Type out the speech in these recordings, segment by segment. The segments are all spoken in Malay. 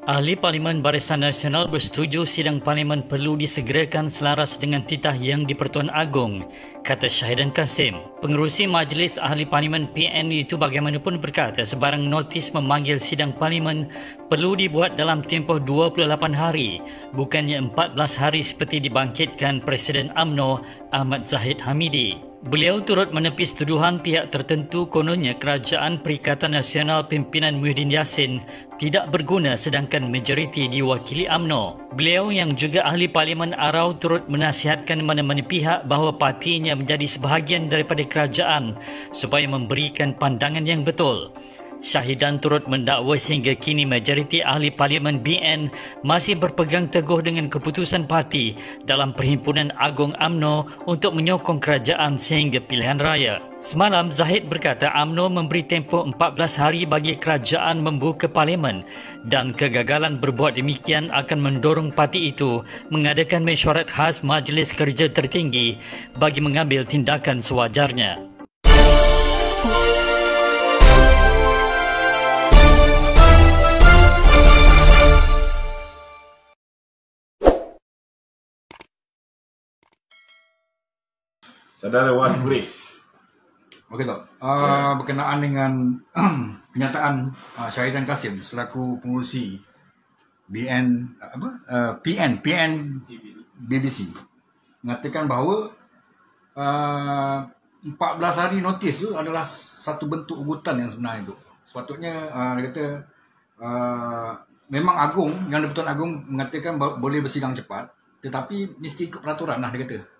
Ahli Parlimen Barisan Nasional bersetuju sidang Parlimen perlu disegerakan selaras dengan titah Yang di-Pertuan Agong, kata Syahidan Kasim. Pengerusi Majlis Ahli Parlimen PNU itu bagaimanapun berkata sebarang notis memanggil sidang Parlimen perlu dibuat dalam tempoh 28 hari, bukannya 14 hari seperti dibangkitkan Presiden UMNO Ahmad Zahid Hamidi. Beliau turut menepis tuduhan pihak tertentu kononnya Kerajaan Perikatan Nasional pimpinan Muhyiddin Yassin tidak berguna sedangkan majoriti diwakili UMNO. Beliau yang juga ahli Parlimen Arau turut menasihatkan mana-mana pihak bahawa partinya menjadi sebahagian daripada kerajaan supaya memberikan pandangan yang betul. Syahidan turut mendakwa sehingga kini majoriti ahli Parlimen BN masih berpegang teguh dengan keputusan parti dalam Perhimpunan Agung UMNO untuk menyokong kerajaan sehingga pilihan raya. Semalam, Zahid berkata UMNO memberi tempoh 14 hari bagi kerajaan membuka Parlimen dan kegagalan berbuat demikian akan mendorong parti itu mengadakan mesyuarat khas Majlis Kerja Tertinggi bagi mengambil tindakan sewajarnya. Saudara Wan Huris. Okey tak. Berkenaan dengan kenyataan Syahidan Kasim selaku pengurusi PN BBC mengatakan bahawa 14 hari notis tu adalah satu bentuk ugutan yang sebenar itu. Sepatutnya dia kata memang Agung, Yang di-Pertuan Agong mengatakan boleh bersidang cepat, tetapi mesti ikut peraturan lah dia kata.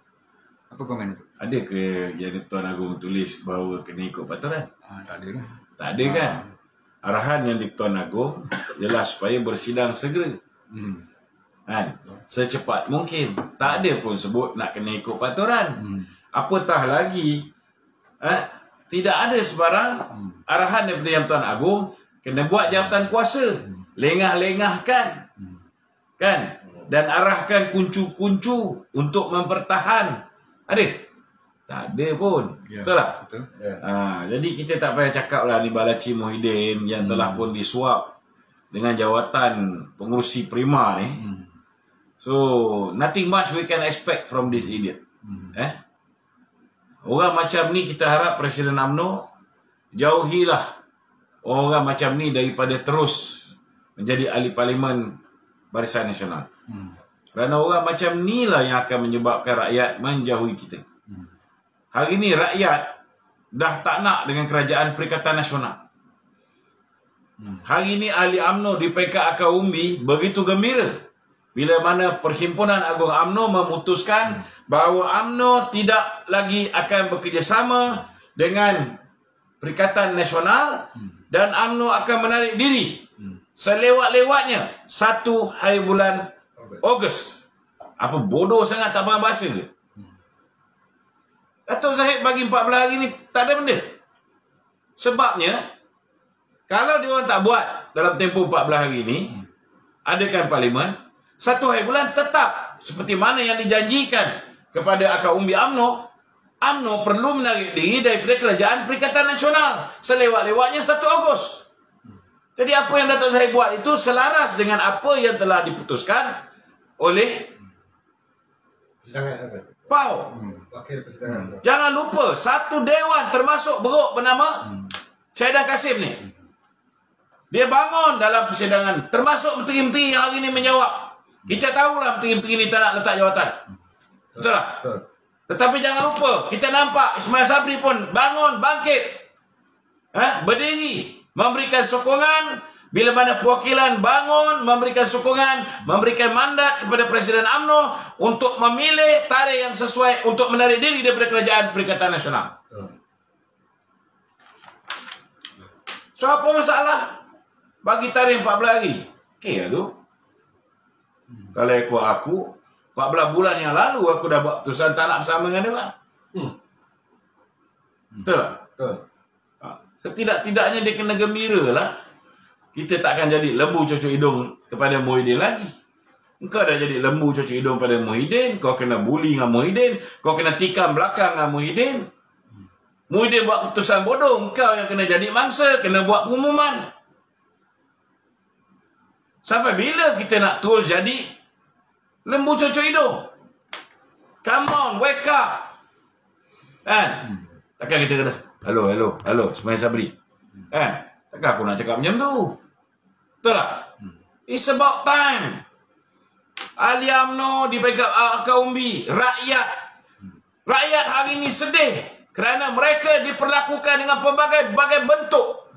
Apa komen itu? Ada ke Yang di-Pertuan Agong tulis bahawa kena ikut peraturan? Tak ada lah. Tak ada kan? Arahan Yang di-Pertuan Agong ialah supaya bersidang segera. Kan? Secepat mungkin. Tak ada pun sebut nak kena ikut peraturan. Apatah lagi tidak ada sebarang arahan daripada Yang di-Pertuan Agong kena buat jawatan kuasa. Lengah-lengahkan. Kan? Dan arahkan kuncu-kuncu untuk mempertahan. Ada? Tak ada pun. Ya, betul tak? Betul. Ya. Jadi kita tak payah cakap lah ni Balaci Muhyiddin yang telah pun disuap dengan jawatan pengurusi prima ni. So, nothing much we can expect from this idiot. Orang macam ni kita harap Presiden UMNO jauhilah orang macam ni daripada terus menjadi ahli Parlimen Barisan Nasional. Kerana orang macam ni lah yang akan menyebabkan rakyat menjauhi kita. Hari ni rakyat dah tak nak dengan Kerajaan Perikatan Nasional. Hari ni ahli UMNO di peringkat akar umbi begitu gembira bila mana Perhimpunan Agung UMNO memutuskan bahawa UMNO tidak lagi akan bekerjasama dengan Perikatan Nasional dan UMNO akan menarik diri selewat-lewatnya 1 hari bulan Ogos. Apa bodoh sangat tak faham bahasa ke? Datuk Zahid bagi 14 hari ni tak ada benda. Sebabnya kalau dia orang tak buat dalam tempoh 14 hari ni, adakan Parlimen 1 hari bulan tetap seperti mana yang dijanjikan kepada akar umbi UMNO. UMNO perlu menarik diri daripada Kerajaan Perikatan Nasional selewat-lewatnya 1 Ogos. Jadi apa yang Datuk Zahid buat itu selaras dengan apa yang telah diputuskan oleh PAU. Jangan lupa satu dewan termasuk beruk bernama Syahidan Kasim ni. Dia bangun dalam persidangan termasuk menteri-menteri yang hari ni menjawab. Kita tahulah menteri-menteri ni tak nak letak jawatan. Betul tak? Betul. Tetapi jangan lupa kita nampak Ismail Sabri pun bangun, bangkit. Berdiri memberikan sokongan. Bila mana perwakilan bangun, memberikan sokongan, memberikan mandat kepada Presiden UMNO untuk memilih tarikh yang sesuai untuk menarik diri daripada Kerajaan Perikatan Nasional. So, apa masalah? Bagi tarikh 14 hari. Okey lah tu. Kalau ikut aku, 14 bulan yang lalu aku dah buat keputusan tak nak bersama dengan dia lah. Betul tak? Betul. Setidak-tidaknya dia kena gembira lah. Kita tak akan jadi lembu cucuk hidung kepada Muhyiddin lagi. Engkau dah jadi lembu cucuk hidung pada Muhyiddin. Kau kena bully dengan Muhyiddin. Kau kena tikam belakang dengan Muhyiddin. Muhyiddin buat keputusan bodoh. Engkau yang kena jadi mangsa. Kena buat pengumuman. Sampai bila kita nak terus jadi lembu cucuk hidung? Come on, wake up. Kan? Takkan kita kata, hello, Ismail Sabri. Kan? Takkan aku nak cakap macam tu. Betul tak? It's about time. Ahli UMNO di backup Akaumbi, rakyat hari ini sedih kerana mereka diperlakukan dengan pelbagai bentuk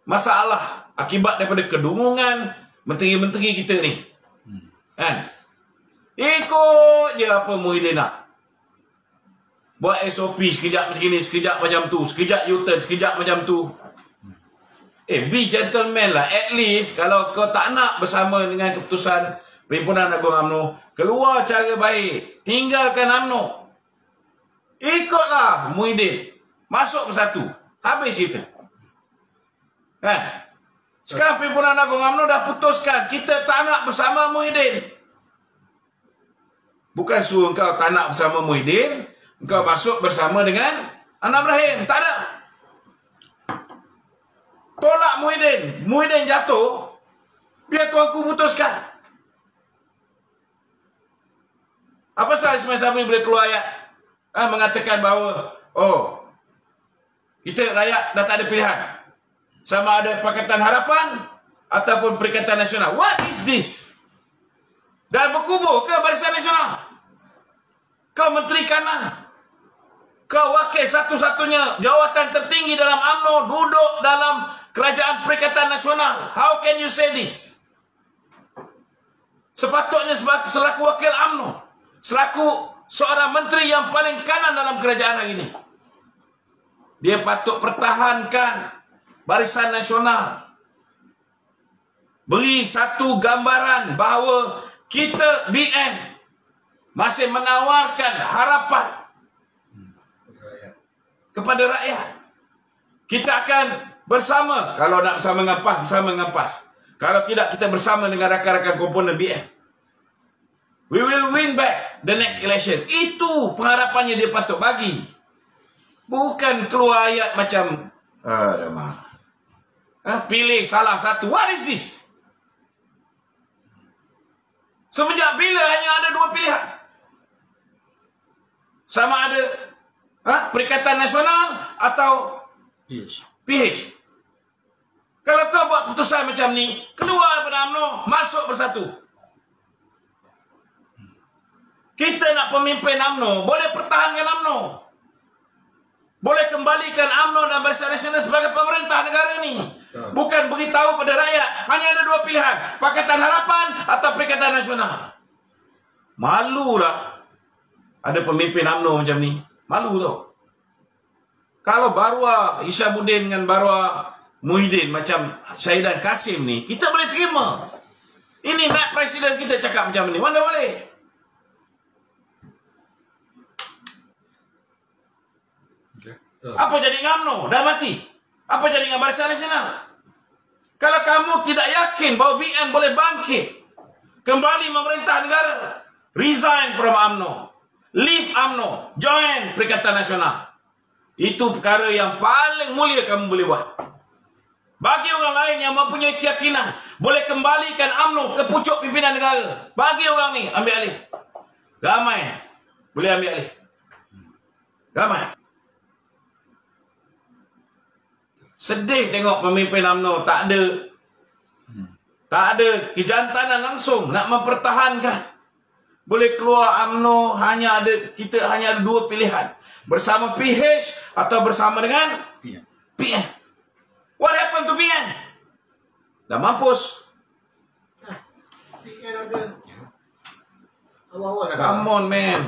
masalah akibat daripada kedungungan menteri-menteri kita ni. Kan? Ikut je apa Muhyiddin nak. Buat SOP sekejap macam ni, sekejap macam tu, sekejap U-turn, sekejap macam tu. Be gentleman lah. At least kalau kau tak nak bersama dengan keputusan Perhimpunan Agung UMNO, keluar cara baik, tinggalkan UMNO. Ikutlah Muhyiddin, masuk bersatu, habis cerita. Kan? Sekarang Perhimpunan Agung UMNO dah putuskan kita tak nak bersama Muhyiddin. Bukan suruh kau tak nak bersama Muhyiddin, kau masuk bersama dengan Anwar Ibrahim. Tak ada. Tolak Muhyiddin. Muhyiddin jatuh, biar tuanku putuskan. Apa sahaja Ismail Sabri boleh keluar ayat mengatakan bahawa kita rakyat dah tak ada pilihan, sama ada Pakatan Harapan ataupun Perikatan Nasional. What is this? Dah berkubur ke Barisan Nasional? Kau Menteri Kanan, kau wakil satu-satunya jawatan tertinggi dalam UMNO, duduk dalam Kerajaan Perikatan Nasional. How can you say this? Sepatutnya selaku wakil UMNO, selaku seorang menteri yang paling kanan dalam kerajaan hari ini, dia patut pertahankan Barisan Nasional. Beri satu gambaran bahawa kita BN masih menawarkan harapan kepada rakyat. Kita akan bersama. Kalau nak bersama dengan PAS, bersama dengan PAS. Kalau tidak, kita bersama dengan rakan-rakan komponen BN. We will win back the next election. Itu pengharapannya dia patut bagi. Bukan keluar ayat macam pilih salah satu. What is this? Semenjak bila hanya ada dua pilihan? Sama ada Perikatan Nasional atau PH. Kalau kau buat putusan macam ni, keluar daripada UMNO, masuk bersatu. Kita nak pemimpin UMNO, boleh pertahankan UMNO, boleh kembalikan UMNO dan Barisan Nasional sebagai pemerintah negara ni. Bukan beritahu pada rakyat hanya ada dua pilihan, Pakatan Harapan atau Perikatan Nasional. Malulah ada pemimpin UMNO macam ni. Malu tau. Kalau Barwa Hishamuddin dengan Barwa Muhyiddin macam Syahidan Kasim ni, kita boleh terima. Ini nak presiden kita cakap macam ni, mana boleh? Apa jadi dengan UMNO? Dah mati. Apa jadi dengan Barisan Nasional? Kalau kamu tidak yakin bahawa BN boleh bangkit, kembali memerintah negara, resign from UMNO, leave UMNO, join Perikatan Nasional. Itu perkara yang paling mulia kamu boleh buat. Bagi orang lain yang mempunyai keyakinan boleh kembalikan UMNO ke pucuk pimpinan negara, bagi orang ni ambil alih. Ramai boleh ambil alih. Ramai. Sedih tengok pemimpin UMNO tak ada kejantanan langsung nak mempertahankan. Boleh keluar UMNO, kita hanya ada dua pilihan, bersama PH atau bersama dengan PN. What happened to PN? Dah mampus. PN ada awal-awal dah. Come on man.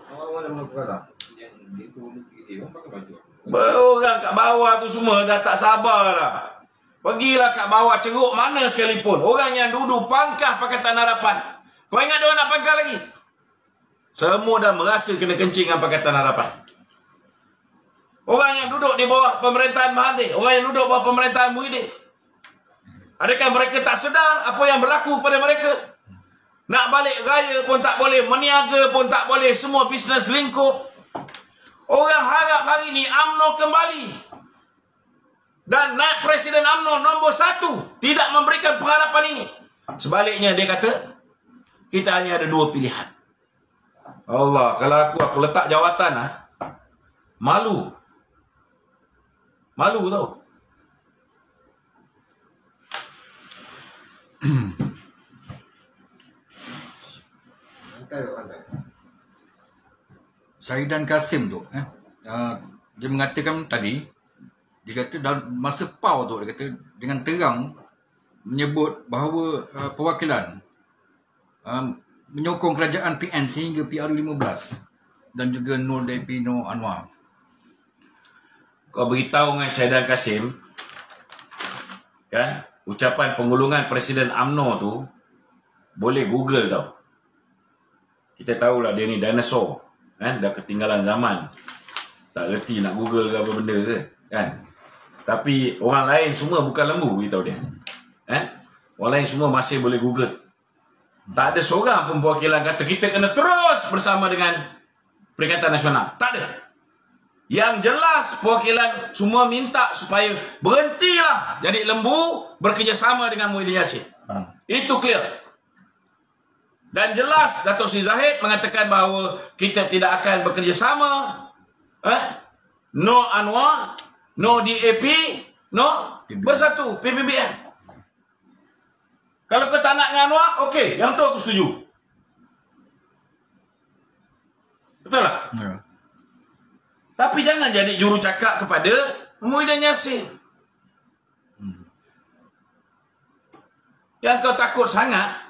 Awal-awal dah mula yang dia orang pakai baju. Orang kat bawah tu semua dah tak sabar dah. Pergilah kat bawah ceruk mana sekalipun, orang yang duduk pangkah Pakatan Harapan, kau ingat dia nak pangkah lagi? Semua dah merasa kena kencing dengan Pakatan Harapan. Orang yang duduk di bawah pemerintahan Mahathir, orang yang duduk bawah pemerintahan Muhyiddin, adakah mereka tak sedar apa yang berlaku pada mereka? Nak balik raya pun tak boleh, meniaga pun tak boleh, semua bisnes lingkup. Orang harap hari ni UMNO kembali. Dan naib Presiden UMNO nombor 1 tidak memberikan pengharapan ini. Sebaliknya dia kata, kita hanya ada 2 pilihan. Allah, kalau aku letak jawatan, malu. Malu tau. Syahidan Kasim tu, dia mengatakan tadi, dia kata dalam masa PAU tu, dia kata dengan terang menyebut bahawa perwakilan menyokong kerajaan PN sehingga PRU15 dan juga Nur DP Nur Anwar. Kau beritahu dengan Syahidan Kasim, kan, ucapan pengulungan Presiden UMNO tu boleh Google tau. Kita tahulah dia ni dinosaur, kan, dah ketinggalan zaman. Tak reti nak Google ke apa benda ke, kan. Tapi orang lain semua bukan lembu, beritahu dia. Orang lain semua masih boleh Google. Tak ada seorang pun perwakilan kata kita kena terus bersama dengan Perikatan Nasional. Tak ada. Yang jelas perwakilan semua minta supaya berhentilah jadi lembu, bekerjasama dengan Muhyiddin Yassin. Itu clear. Dan jelas Datuk Seri Zahid mengatakan bahawa kita tidak akan bekerjasama. No Anwar, no DAP, no Bersatu PPBN. Kalau kau tak nak dengan Anwar, okey, yang tu aku setuju. Betul tak? Ya. Tapi jangan jadi juru cakap kepada Muhyiddin Yassin. Yang kau takut sangat,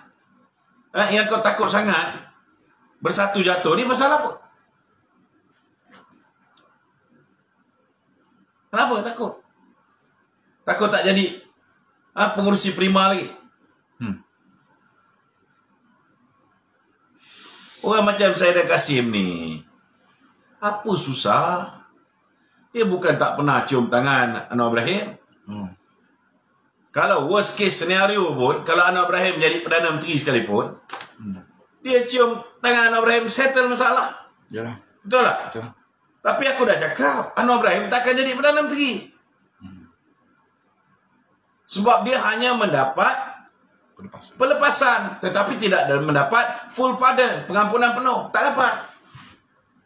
Bersatu jatuh ni pasal apa? Kenapa takut? Takut tak jadi pengurusi prima lagi? Orang macam Syahidan Kasim ni, apa susah? Dia bukan tak pernah cium tangan Anwar Ibrahim. Kalau worst case scenario pun, kalau Anwar Ibrahim jadi Perdana Menteri sekalipun, dia cium tangan Anwar Ibrahim, settle masalah. Yalah. Betul tak? Betul. Tapi aku dah cakap, Anwar Ibrahim takkan jadi Perdana Menteri. Sebab dia hanya mendapat pelepasan, tetapi tidak mendapat full pardon, pengampunan penuh. Tak dapat.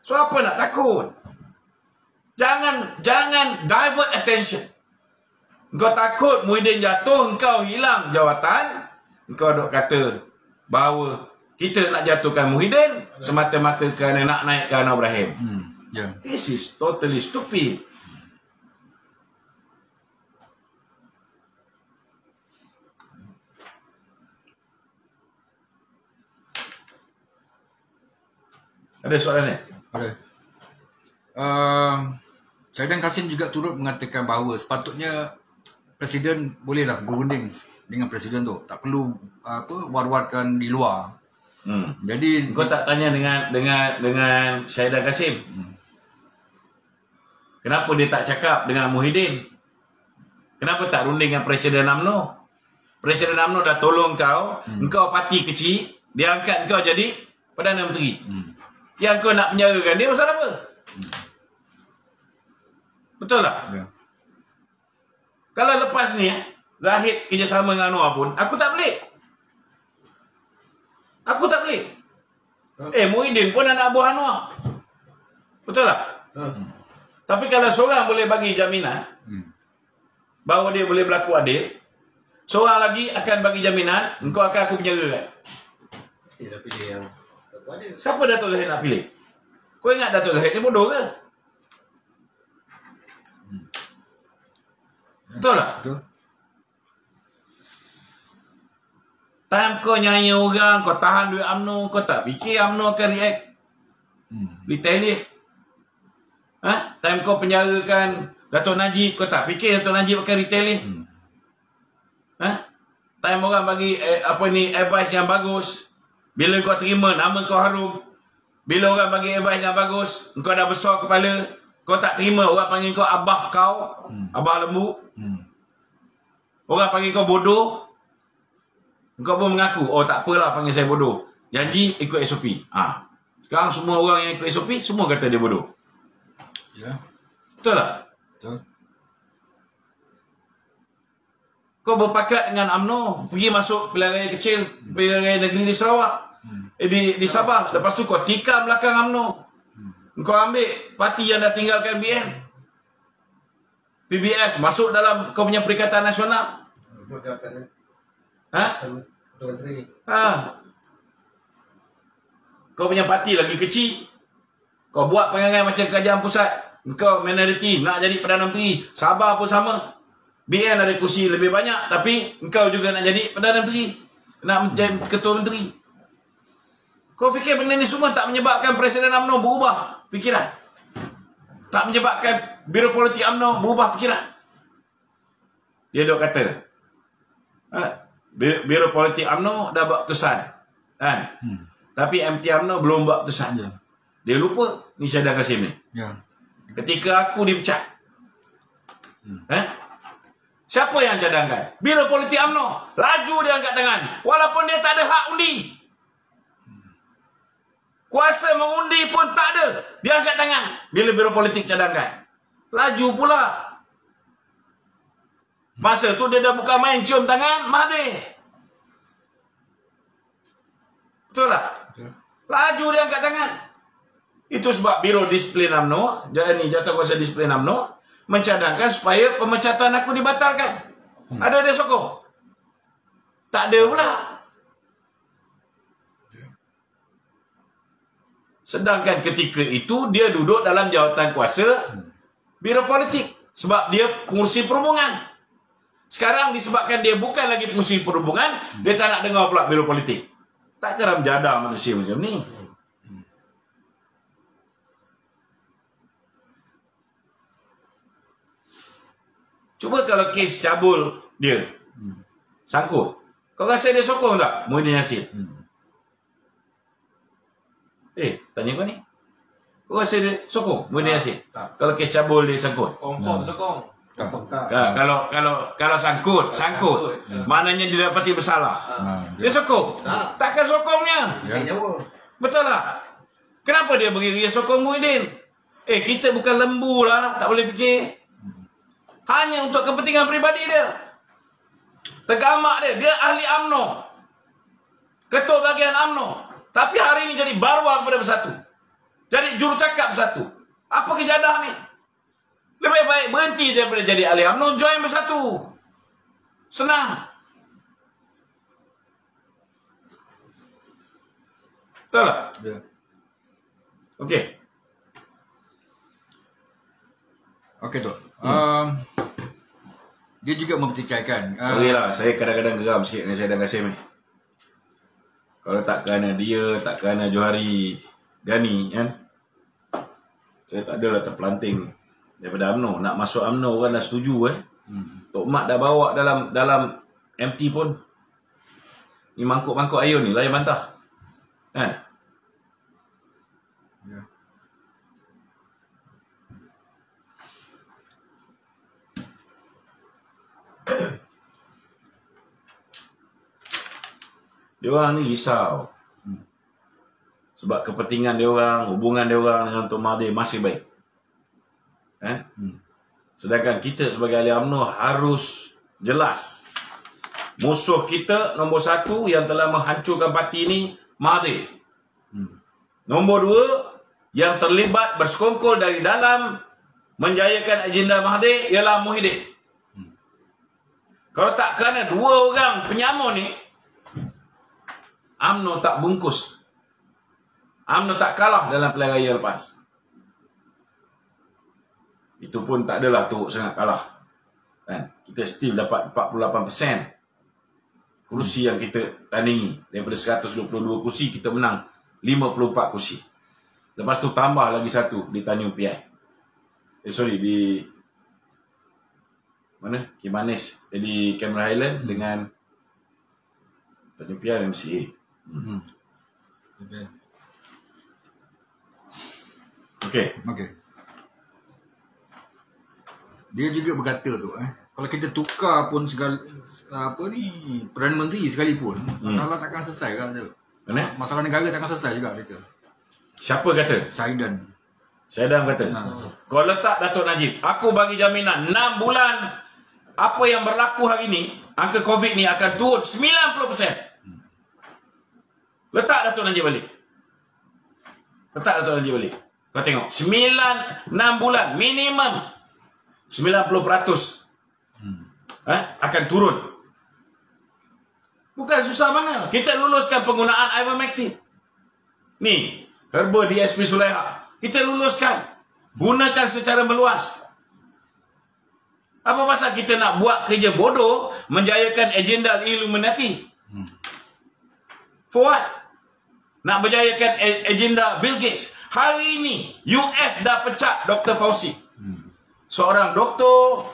So apa nak takut? Jangan divert attention. Engkau takut Muhyiddin jatuh, engkau hilang jawatan, engkau dok kata bahawa kita nak jatuhkan Muhyiddin semata-mata kerana nak naikkan Anwar Ibrahim. Yeah. This is totally stupid. Ada soalan ni? Ada. Syahidan Kasim juga turut mengatakan bahawa sepatutnya Presiden bolehlah berunding dengan Presiden tu. Tak perlu war-warkan di luar. Jadi Kau tak tanya dengan Syahidan Kasim? Kenapa dia tak cakap dengan Muhyiddin? Kenapa tak runding dengan Presiden UMNO? Presiden UMNO dah tolong kau, engkau parti kecil, dia angkat kau jadi Perdana Menteri. Yang kau nak penjarakan dia pasal apa? Betul tak? Ya. Kalau lepas ni Zahid kerjasama dengan Anwar pun, aku tak pelik. Muhyiddin pun anak buah Anwar. Betul tak? Tapi kalau seorang boleh bagi jaminan bahawa dia boleh berlaku adil, seorang lagi akan bagi jaminan engkau akan aku penjarakan. Mestilah pilih yang tak ada. Siapa Datuk Zahid nak pilih? Kau ingat Datuk Zahid ni bodoh ke? Betul tak? betul. Time kau nyanyi orang, kau tahan duit UMNO, kau tak fikir UMNO akan react. Retaliate. Time kau penjarakan Datuk Najib, kau tak fikir Datuk Najib akan retaliate. Time orang bagi advice yang bagus, bila kau terima nama kau harum. Bila orang bagi advice yang bagus, kau dah besar kepala, kau tak terima, orang panggil kau abah kau, abah lembu. Orang panggil kau bodoh, kau pun mengaku, oh tak apalah panggil saya bodoh. Janji ikut SOP. Sekarang semua orang yang ikut SOP, semua kata dia bodoh. Ya. Betul tak? Betul. Kau berpakat dengan UMNO, pergi masuk pilihan raya kecil, pilihan raya negeri di Sarawak, di Sabah. Lepas tu kau tikam belakang UMNO. Kau ambil parti yang dah tinggalkan PBS masuk dalam kau punya Perikatan Nasional. Ha? Kau punya parti lagi kecil. Kau buat perangai macam kerajaan pusat. Kau minoriti nak jadi Perdana Menteri. Sabah pun sama. BN ada kursi lebih banyak, tapi engkau juga nak jadi Perdana Menteri, nak menjadi Ketua Menteri. Kau fikir benda ni semua tak menyebabkan Presiden UMNO berubah fikiran? Tak menyebabkan Biro Politik UMNO berubah fikiran? Dia dok kata, Biro Politik UMNO dah buat keputusan, kan? Tapi MT UMNO belum buat keputusan. Dia lupa ni Syahidan Kassim ni. Ketika aku dipecat, siapa yang cadangkan? Biro Politik UMNO. Laju dia angkat tangan. Walaupun dia tak ada hak undi. Kuasa mengundi pun tak ada. Dia angkat tangan. Bila Biro Politik cadangkan. Laju pula. Masa tu dia dah bukan main cium tangan Mahathir. Betul tak? Laju dia angkat tangan. Itu sebab Biro Disiplin UMNO, Jawatankuasa Disiplin UMNO, mencadangkan supaya pemecatan aku dibatalkan. Ada dia sokong? Tak ada pula. Sedangkan ketika itu dia duduk dalam jawatan kuasa Biro Politik sebab dia pengurusi perhubungan. Sekarang disebabkan dia bukan lagi pengurusi perhubungan, dia tak nak dengar pula Biro Politik. Tak kira menjadah manusia macam ni. Cuba kalau kes cabul dia sangkut, kau rasa dia sokong tak Muhyiddin Yassin? Tanya kau ni, kau rasa dia sokong Muhyiddin Yassin? Kalau kes cabul dia sangkut? Confirm sokong. Kalau sangkut, maknanya dia dapati bersalah. Dia sokong? Takkan sokongnya. Betul tak? Kenapa dia bagi dia sokong Muhyiddin? Kita bukan lembu lah, tak boleh fikir. Hanya untuk kepentingan peribadi dia. Tergamak dia ahli UMNO, ketua bahagian UMNO. Tapi hari ini jadi barwa kepada Bersatu, jadi jurucakap Bersatu. Apa kejadah ni? Lebih baik berhenti daripada jadi ahli UMNO, join Bersatu. Senang. Betul tak? Ya. Okey. Okey tu. Dia juga mempertikaikan. Sorry lah, saya kadang-kadang geram sikit dengan Syahidan Kassim ni. Kalau tak kerana dia, tak kerana Johari Gani, kan? Saya tak adalah terpelanting daripada UMNO. Nak masuk UMNO orang dah setuju, Tok Mat dah bawa dalam MT pun. Ni mangkuk-mangkuk ayun ni, layan bantah. Kan? Dia orang ni risau. Sebab kepentingan dia orang, hubungan dia orang dengan Tok Mahathir masih baik. Sedangkan kita sebagai ahli UMNO harus jelas. Musuh kita nombor satu yang telah menghancurkan parti ni Mahathir. Nombor dua, yang terlibat bersekongkol dari dalam menjayakan agenda Mahathir ialah Muhyiddin. Kalau tak kerana dua orang penyamun ni, UMNO tak bungkus. UMNO tak kalah dalam pilihan raya lepas. Itu pun tak adalah teruk sangat kalah. Kan? Kita still dapat 48% kursi yang kita tandingi. Daripada 122 kursi, kita menang 54 kursi. Lepas tu tambah lagi satu di Tanjung Piai. Di mana? Kimanis. Di Cameron Highland dengan Tanjung Piai MCA. Okey. Dia juga berkata tu, kalau kita tukar pun segala Perdana Menteri sekalipun, masalah takkan selesai kan tu. Masalah negara takkan selesai juga dia. Siapa kata? Syahidan kata. Kau letak Datuk Najib, aku bagi jaminan 6 bulan apa yang berlaku hari ni angka COVID ni akan turun 90%. Letak Datuk Najib balik. Kau tengok, 6 bulan minimum 90% akan turun. Bukan susah mana. Kita luluskan penggunaan ivermectin. Ni, herba DSP Sulaiha. Kita luluskan. Gunakan secara meluas. Apa pasal kita nak buat kerja bodoh menjayakan agenda Illuminati? For what? Nak berjayakan agenda Bill Gates. Hari ini US dah pecat Dr. Fauci. Seorang doktor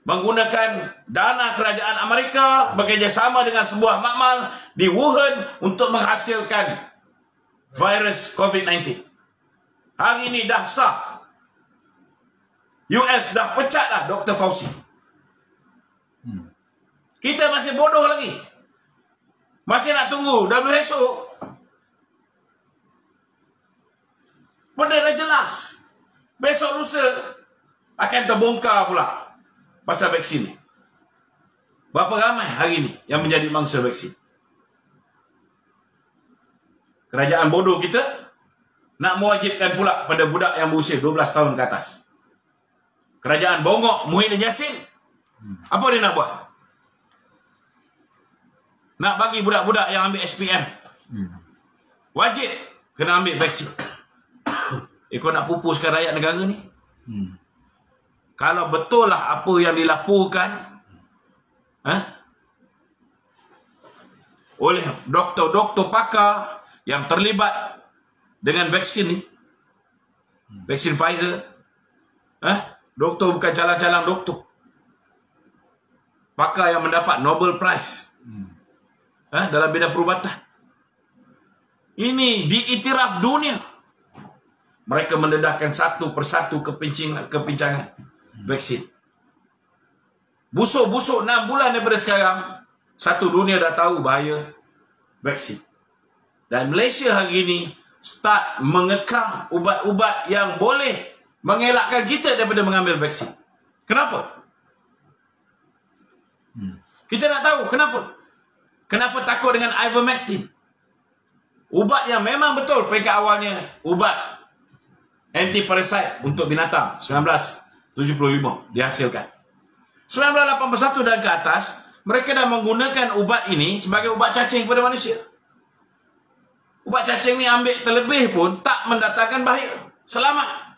menggunakan dana kerajaan Amerika bekerjasama dengan sebuah makmal di Wuhan untuk menghasilkan virus COVID-19. Hari ini dah sah. US dah pecat dah Dr. Fauci. Kita masih bodoh lagi. Masih nak tunggu WHO. Benda dah jelas. Besok lusa akan terbongkar pula pasal vaksin ni. Berapa ramai hari ni yang menjadi mangsa vaksin? Kerajaan bodoh kita nak mewajibkan pula pada budak yang berusia 12 tahun ke atas. Kerajaan bongok Muhyiddin Yassin. Apa dia nak buat? Nak bagi budak-budak yang ambil SPM wajib kena ambil vaksin. Kau nak pupuskan rakyat negara ni? Kalau betul lah apa yang dilaporkan oleh doktor-doktor pakar yang terlibat dengan vaksin ni, vaksin Pfizer, doktor bukan calang-calang doktor, pakar yang mendapat Nobel Prize dalam bidang perubatan. Ini diiktiraf dunia. Mereka mendedahkan satu persatu kepincangan vaksin. Busuk-busuk 6 bulan daripada sekarang, satu dunia dah tahu bahaya vaksin. Dan Malaysia hari ini start mengekang ubat-ubat yang boleh mengelakkan kita daripada mengambil vaksin. Kenapa? Kita nak tahu kenapa. Kenapa takut dengan ivermectin? Ubat yang memang betul peringkat awalnya ubat anti-parasite untuk binatang 1975 dihasilkan. 1981 dan ke atas, mereka dah menggunakan ubat ini sebagai ubat cacing kepada manusia. Ubat cacing ni ambil terlebih pun tak mendatangkan bahaya. Selamat.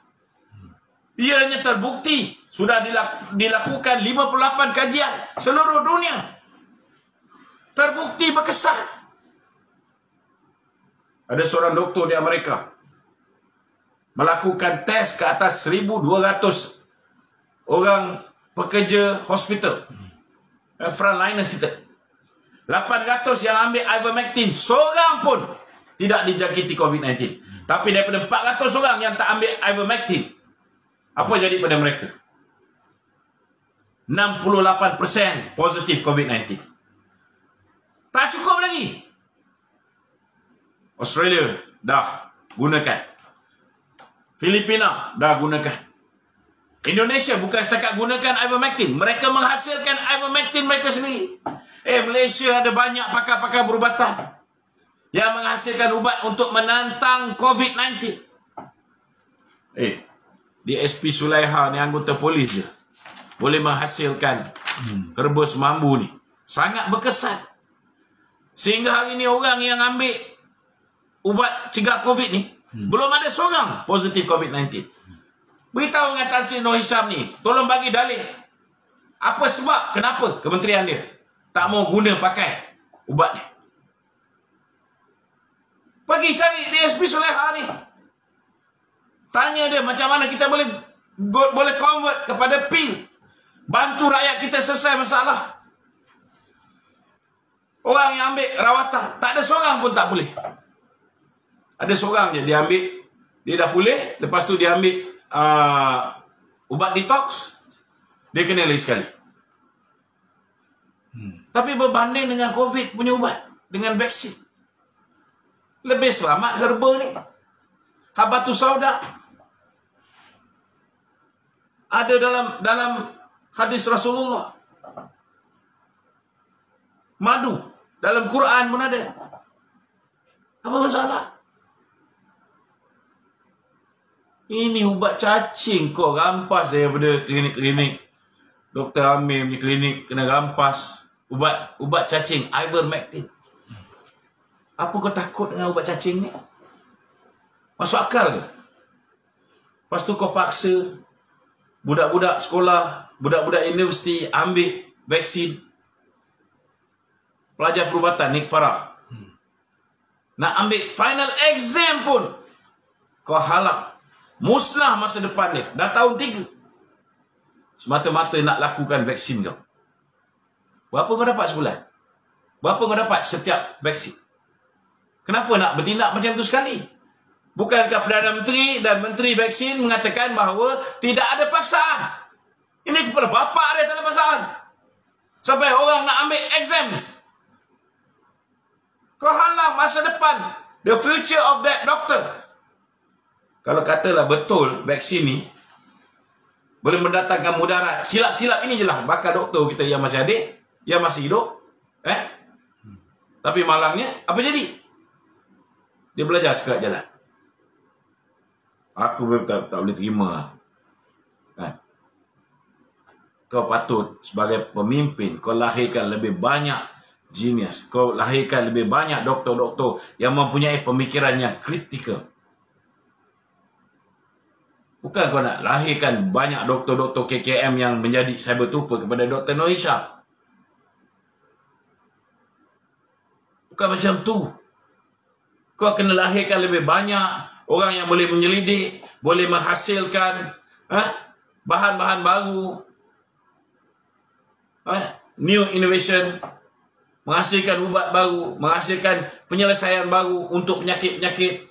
Ianya terbukti. Sudah dilakukan 58 kajian seluruh dunia. Terbukti berkesan. Ada seorang doktor di Amerika melakukan tes ke atas 1,200 orang pekerja hospital, frontliners kita. 800 yang ambil ivermectin, seorang pun tidak dijangkiti COVID-19. Tapi daripada 400 orang yang tak ambil ivermectin, apa jadi pada mereka? 68% positif COVID-19. Tak cukup lagi. Australia dah gunakan. Filipina dah gunakan. Indonesia bukan setakat gunakan ivermectin, mereka menghasilkan ivermectin mereka sendiri. Malaysia ada banyak pakar-pakar perubatan yang menghasilkan ubat untuk menantang COVID-19. DSP Sulaiha ni anggota polis je boleh menghasilkan herba semambu ni. Sangat berkesan. Sehingga hari ni orang yang ambil ubat cegah COVID ni belum ada seorang positif COVID-19. Beritahu dengan Tan Sri Nur Hisham ni, tolong bagi dalih. Apa sebab, kenapa kementerian dia tak mau guna pakai ubat ni? Pergi cari DSP Sulaiha ni. Tanya dia macam mana kita boleh convert kepada pil. Bantu rakyat kita selesai masalah. Orang yang ambil rawatan, tak ada seorang pun tak boleh. Ada seorang je dia ambil, dia dah pulih, lepas tu dia ambil ubat detox, dia kena lagi sekali. Tapi berbanding dengan COVID punya ubat, dengan vaksin, lebih selamat herba ni. Habatus sauda. Ada dalam hadis Rasulullah. Madu. Dalam Quran pun ada. Apa masalah? Ini ubat cacing kau rampas daripada klinik-klinik. Dr. Amir ni klinik kena rampas. Ubat cacing, ivermectin. Apa kau takut dengan ubat cacing ni? Masuk akal ke? Lepas tu kau paksa budak-budak sekolah, budak-budak universiti ambil vaksin. Pelajar perubatan Nick Farah nak ambil final exam pun kau halang. Musnah masa depan dia. Dah tahun 3. Semata-mata nak lakukan vaksin kau. Berapa kau dapat sebulan? Berapa kau dapat setiap vaksin? Kenapa nak bertindak macam tu sekali? Bukankah Perdana Menteri dan Menteri Vaksin mengatakan bahawa tidak ada paksaan? Ini kepada bapa dia tak ada paksaan. Sampai orang nak ambil exam. Kau halang masa depan. The future of that doctor. Kalau katalah betul vaksin ni boleh mendatangkan mudarat. Silap-silap ini je lah bakal doktor kita yang masih ada, yang masih hidup. Tapi malangnya, apa jadi? Dia belajar sekat jalan. Aku tak boleh terima. Kan? Kau patut sebagai pemimpin, kau lahirkan lebih banyak genius. Kau lahirkan lebih banyak doktor-doktor yang mempunyai pemikiran yang kritikal. Bukan kau nak lahirkan banyak doktor-doktor KKM yang menjadi cyber trooper kepada Dr. Noor Hisham. Bukan macam tu. Kau kena lahirkan lebih banyak orang yang boleh menyelidik, boleh menghasilkan bahan-bahan baru, new innovation, menghasilkan ubat baru, menghasilkan penyelesaian baru untuk penyakit-penyakit.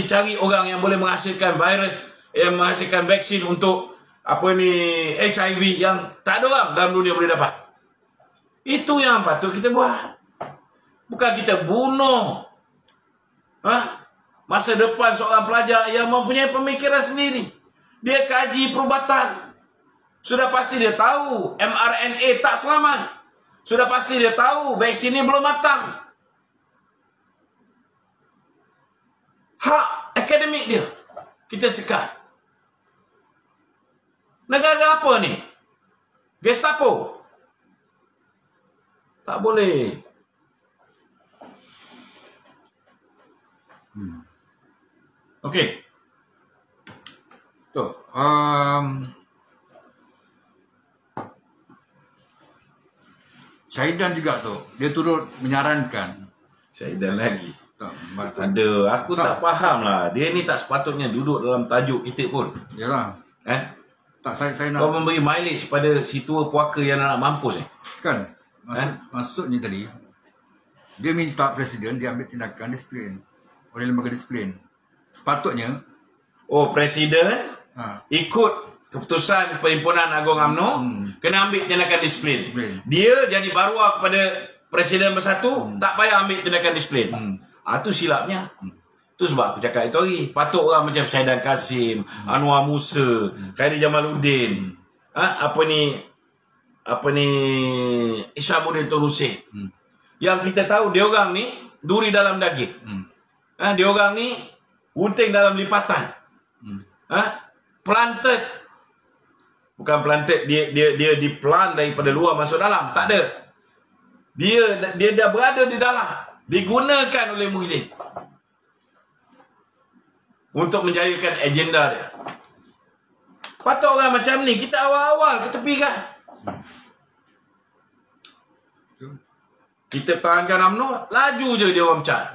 Cari orang yang boleh menghasilkan virus, yang menghasilkan vaksin untuk HIV yang tak ada orang dalam dunia boleh dapat. Itu yang patut kita buat. Bukan kita bunuh masa depan seorang pelajar yang mempunyai pemikiran sendiri. Dia kaji perubatan. Sudah pasti dia tahu mRNA tak selamat. Sudah pasti dia tahu vaksin ini belum matang. Hak akademik dia kita sekat. Negara apa ni? Gestapo? Tak boleh. Okey. Tu. Syahidan juga tu. Dia turut menyarankan. Syahidan lagi. Tak, Ada, aku tak faham lah. Dia ni tak sepatutnya duduk dalam tajuk kita pun. Yalah. Tak, saya nak. Kau memberi mileage pada si tua puaka yang nak mampus ni. Kan? Maksudnya tadi, dia minta Presiden dia ambil tindakan disiplin oleh lembaga disiplin. Sepatutnya Presiden ikut keputusan Perhimpunan Agong UMNO kena ambil tindakan disiplin. Dia jadi baruah kepada Presiden Bersatu tak payah ambil tindakan disiplin. Itu silapnya. Tu sebab aku cakap itu hari. Patut orang macam Syahidan Kasim, Anwar Musa, Khairi Jamaluddin, Ishamuddin Tun Hussein. Yang kita tahu dia orang ni duri dalam daging. Dia orang ni gunting dalam lipatan. Planted. Bukan planted, dia diplant daripada luar masuk dalam. Tak ada. Dia dah berada di dalam. Digunakan oleh Muhyiddin untuk menjayakan agenda dia. Patut orang macam ni kita awal-awal ketepikan. Kita pertahankan UMNO, laju je dia orang pecat.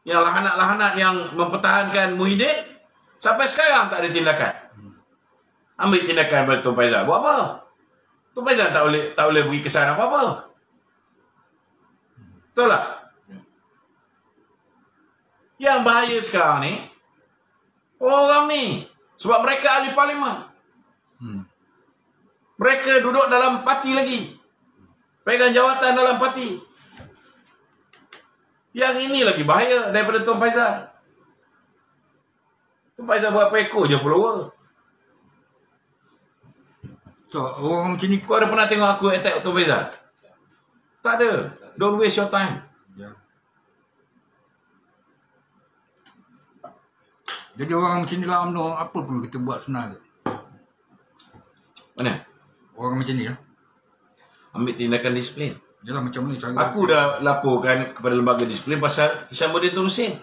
Yang lahanat-lahanat yang mempertahankan Muhyiddin sampai sekarang tak ada tindakan. Ambil tindakan pada Tun Faizal. Buat apa? Tun Faizal tak boleh beri kesan apa-apa. Betul tak? Yang bahaya sekarang ni orang ni sebab mereka ahli parlimen. Mereka duduk dalam parti lagi. Pegang jawatan dalam parti. Yang ini lagi bahaya daripada Tun Faizal. Tun Faizal berapa ekor je follower. So, orang macam ni kau ada pernah tengok aku attack Tun Faizal? Tak ada. Don't waste your time. Ya. Jadi orang macam ni lah UMNO, apa perlu kita buat sebenarnya? Mana? Orang macam ni lah. Ambil tindakan disiplin. Yalah macam mana cara. Aku dah laporkan kepada lembaga disiplin pasal Hishamuddin terusin.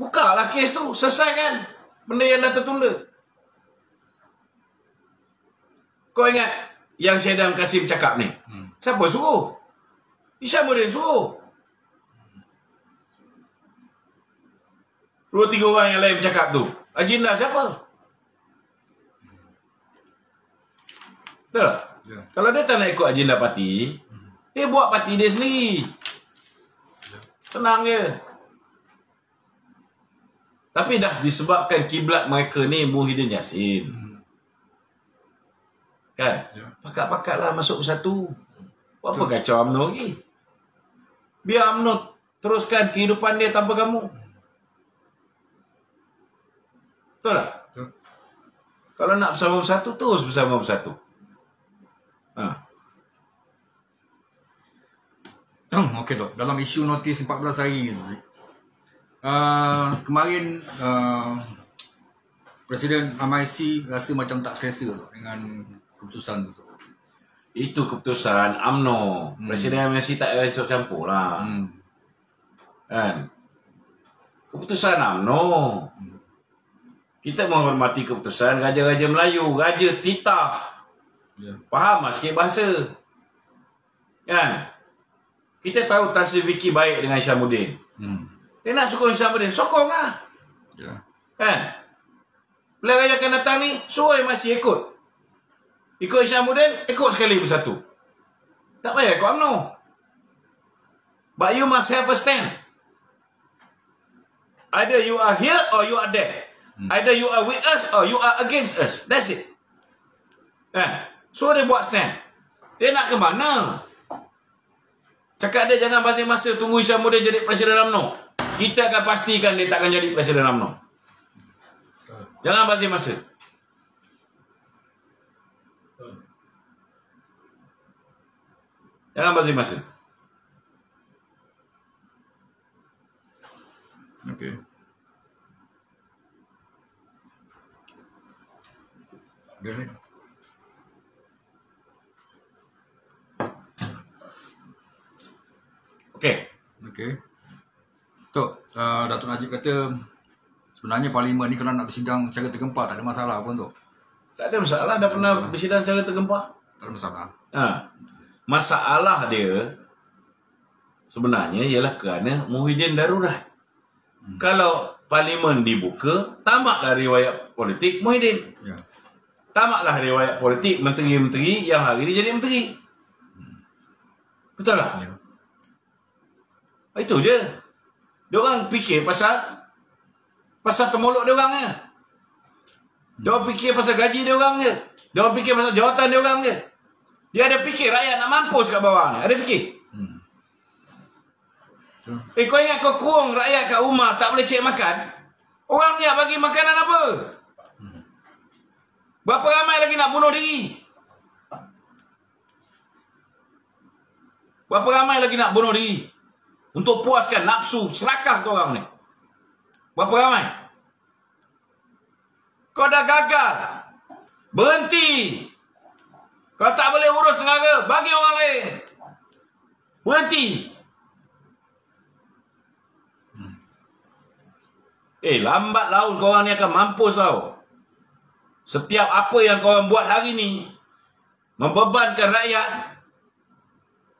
Buka lah kes tu. Selesaikan benda yang dah tertunda. Kau ingat yang Syedam Kasim cakap ni? Siapa suruh? Hishamuddin suruh. 2-3 orang yang lain bercakap tu. Agenda siapa? Betul tak? Ya. Kalau dia tak nak ikut agenda parti, dia buat parti dia sendiri. Senang je. Tapi dah disebabkan kiblat mereka ni Muhyiddin Yassin. Kan? Ya. Pakat-pakatlah masuk bersatu. Buat apa kacau UMNO lagi? Biar UMNO teruskan kehidupan dia tanpa kamu. Betul tak? Ya. Kalau nak bersama bersatu, terus bersama bersatu. Okey tu. Dalam isu notis 14 hari ni. Kemarin Presiden MIC rasa macam tak selesa tu dengan keputusan tu. Itu keputusan UMNO. Presiden MIC tak payah campur lah. Kan? Keputusan UMNO. Kita menghormati keputusan Raja-Raja Melayu, Raja Titah. Ya. Faham lah sikit bahasa. Kan? Kita tahu Tan Sri Vicky baik dengan Hishamuddin. Dia nak sokong Hishamuddin, sokong lah. Ya. Kan? Bila Raja akan datang ni, suruh masih ikut. Ikut Hishamuddin, ikut sekali bersatu. Tak payah ikut UMNO. But you must have a stand. Either you are here or you are there. Either you are with us or you are against us. That's it. Kan? So dia buat stand. Dia nak ke mana? Cakap dia jangan basi masa tunggu Hishamuddin jadi Presiden UMNO. Kita akan pastikan dia takkan jadi Presiden UMNO. Jangan basi masa. Jangan basi masa. Okey. Dia ni. Okey. Tok, Datuk Najib kata sebenarnya parlimen ni kalau nak bersidang secara tergempar tak ada masalah pun tu. Tak ada masalah. Dah pernah bersidang secara tergempar. Tak ada masalah. Masalah dia sebenarnya ialah kerana Muhyiddin darurat. Kalau parlimen dibuka, tamatlah riwayat politik Muhyiddin. Ya. Tamatlah riwayat politik menteri-menteri yang hari ni jadi menteri. Betul tak? Ya. Itu je. Diorang fikir pasal temolok diorang je. Diorang fikir pasal gaji diorang je. Diorang fikir pasal jawatan diorang je. Dia ada fikir rakyat nak mampus kat bawah ni. Ada fikir. Kau ingat kau kurung rakyat kat rumah tak boleh cek makan? Orang ni nak bagi makanan apa? Berapa ramai lagi nak bunuh diri? Berapa ramai lagi nak bunuh diri? Untuk puaskan nafsu serakah kau orang ni. Berapa ramai? Kau dah gagal. Berhenti. Kau tak boleh urus negara, bagi orang lain. Berhenti. Lambat laun kau orang ni akan mampus tau. Setiap apa yang kau orang buat hari ni membebankan rakyat,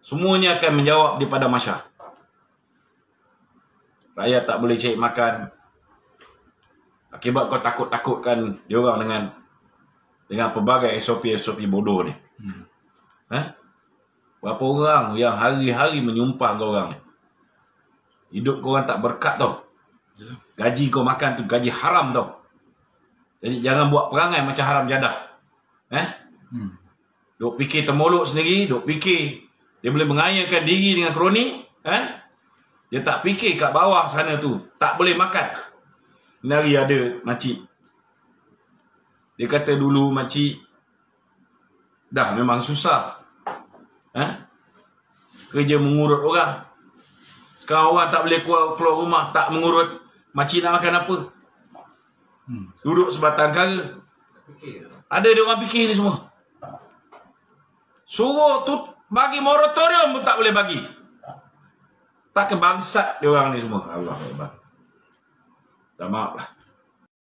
semuanya akan menjawab di padang mahsyar. Rakyat tak boleh cari makan akibat kau takut-takutkan diorang dengan pelbagai SOP bodoh ni. Berapa orang yang hari-hari menyumpah kau orang ni? Hidup kau orang tak berkat tau. Gaji kau makan tu gaji haram tau. Jadi jangan buat perangai macam haram jadah. Duk fikir termolok sendiri, duk fikir dia boleh mengayakan diri dengan kroni, dia tak fikir kat bawah sana tu tak boleh makan. Nari ada makcik. Dia kata dulu makcik dah memang susah. Kerja mengurut orang. Sekarang orang tak boleh keluar rumah, tak mengurut makcik nak makan apa. Duduk sebatang kara. Ada dia orang fikir ni semua. Suruh tu bagi moratorium pun tak boleh bagi. Tak kebangsat dia orang ni semua. Allah Akbar. Tak maaf lah.